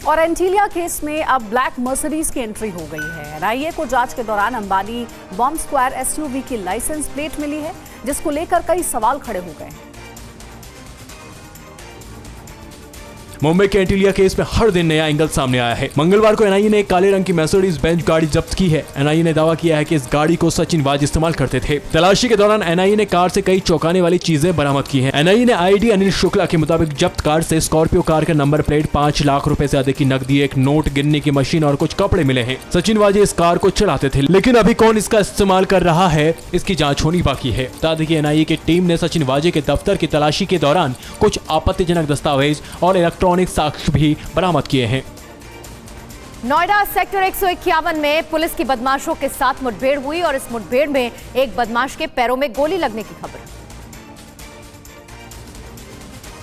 और एंटीलिया केस में अब ब्लैक मर्सिडीज की एंट्री हो गई है। एनआईए को जांच के दौरान अंबानी बॉम्ब स्क्वायर एसयूवी की लाइसेंस प्लेट मिली है, जिसको लेकर कई सवाल खड़े हो गए हैं। मुंबई के एंटीलिया केस में हर दिन नया एंगल सामने आया है। मंगलवार को एनआईए ने एक काले रंग की मर्सिडीज बेंज गाड़ी जब्त की है। एनआईए ने दावा किया है कि इस गाड़ी को सचिन वाज इस्तेमाल करते थे। तलाशी के दौरान एनआईए ने कार से कई चौंकाने वाली चीजें बरामद की हैं। एनआईए ने आईडी अनिल शुक्ला के मुताबिक जब्त कार से स्कॉर्पियो कार का नंबर प्लेट, 5 लाख रुपए से अधिक की नकदी, एक नोट गिनने की मशीन और कुछ कपड़े मिले हैं। सचिन वाजे इस कार को चलाते थे, लेकिन अभी कौन इसका इस्तेमाल कर रहा है, इसकी जांच होनी बाकी है। बता दें कि एनआईए की टीम ने सचिन वाजे के दफ्तर की तलाशी के दौरान कुछ आपत्तिजनक दस्तावेज और इलेक्ट्रॉनिक साक्ष्य भी बरामद किए हैं। नोएडा सेक्टर 151 में पुलिस की बदमाशों के साथ मुठभेड़ हुई और इस मुठभेड़ में एक बदमाश के पैरों में गोली लगने की खबर।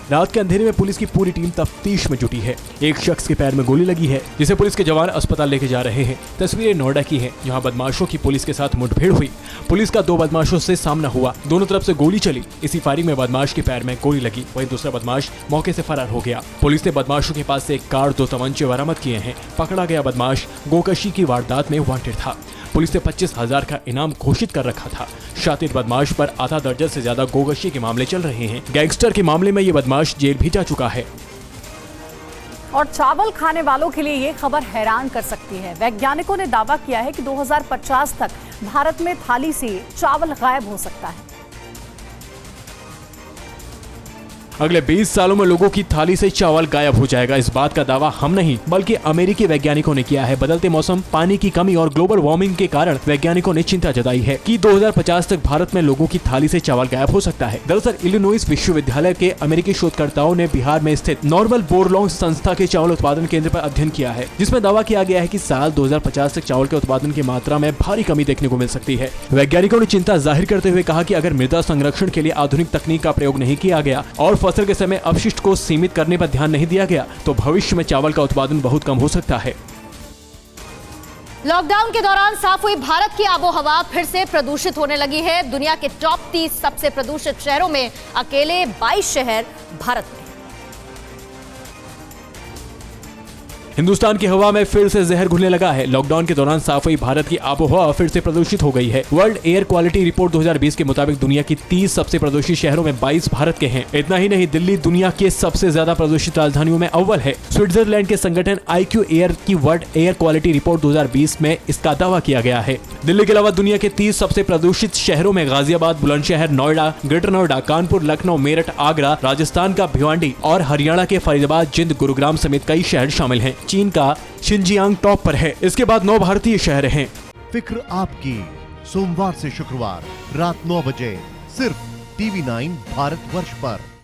रात के अंधेरे में पुलिस की पूरी टीम तफ्तीश में जुटी है। एक शख्स के पैर में गोली लगी है, जिसे पुलिस के जवान अस्पताल लेके जा रहे हैं। तस्वीरें नोएडा की हैं, जहां बदमाशों की पुलिस के साथ मुठभेड़ हुई। पुलिस का 2 बदमाशों से सामना हुआ, दोनों तरफ से गोली चली। इसी फायरिंग में बदमाश के पैर में गोली लगी, वहीं दूसरा बदमाश मौके से फरार हो गया। पुलिस ने बदमाशों के पास से एक कार, 2 तमंचे बरामद किए हैं। पकड़ा गया बदमाश गोकशी की वारदात में वांटेड था। पुलिस ने 25,000 का इनाम घोषित कर रखा था। शातिर बदमाश पर आधा दर्जन से ज्यादा गोकशी के मामले चल रहे हैं। गैंगस्टर के मामले में ये बदमाश जेल भी जा चुका है। और चावल खाने वालों के लिए ये खबर हैरान कर सकती है। वैज्ञानिकों ने दावा किया है कि 2050 तक भारत में थाली से चावल गायब हो सकता है। अगले 20 सालों में लोगों की थाली से चावल गायब हो जाएगा। इस बात का दावा हम नहीं, बल्कि अमेरिकी वैज्ञानिकों ने किया है। बदलते मौसम, पानी की कमी और ग्लोबल वार्मिंग के कारण वैज्ञानिकों ने चिंता जताई है कि 2050 तक भारत में लोगों की थाली से चावल गायब हो सकता है। दरअसल इलिनॉइस विश्वविद्यालय के अमेरिकी शोधकर्ताओं ने बिहार में स्थित नॉर्मल बोरलॉन्ग संस्था के चावल उत्पादन केंद्र पर अध्ययन किया है, जिसमें दावा किया गया है कि साल 2050 तक चावल के उत्पादन की मात्रा में भारी कमी देखने को मिल सकती है। वैज्ञानिकों ने चिंता जाहिर करते हुए कहा कि अगर मृदा संरक्षण के लिए आधुनिक तकनीक का प्रयोग नहीं किया गया और फसल के समय अपशिष्ट को सीमित करने पर ध्यान नहीं दिया गया, तो भविष्य में चावल का उत्पादन बहुत कम हो सकता है। लॉकडाउन के दौरान साफ हुई भारत की आबोहवा फिर से प्रदूषित होने लगी है। दुनिया के टॉप 30 सबसे प्रदूषित शहरों में अकेले 22 शहर भारत में। हिंदुस्तान की हवा में फिर से जहर घुलने लगा है। लॉकडाउन के दौरान साफ हुई भारत की आबोहवा फिर से प्रदूषित हो गई है। वर्ल्ड एयर क्वालिटी रिपोर्ट 2020 के मुताबिक दुनिया की 30 सबसे प्रदूषित शहरों में 22 भारत के हैं। इतना ही नहीं, दिल्ली दुनिया के सबसे ज्यादा प्रदूषित राजधानियों में अव्वल है। स्विट्जरलैंड के संगठन IQ एयर की वर्ल्ड एयर क्वालिटी रिपोर्ट 2020 में इसका दावा किया गया है। दिल्ली के अलावा दुनिया के 30 सबसे प्रदूषित शहरों में गाजियाबाद, बुलंदशहर, नोएडा, ग्रेटर नोएडा, कानपुर, लखनऊ, मेरठ, आगरा, राजस्थान का भिवांडी और हरियाणा के फरीदाबाद, जिंद, गुरुग्राम समेत कई शहर शामिल हैं। चीन का शिनजियांग टॉप पर है। इसके बाद 9 भारतीय शहर हैं। फिक्र आपकी, सोमवार से शुक्रवार रात 9 बजे सिर्फ TV9 भारतवर्ष पर।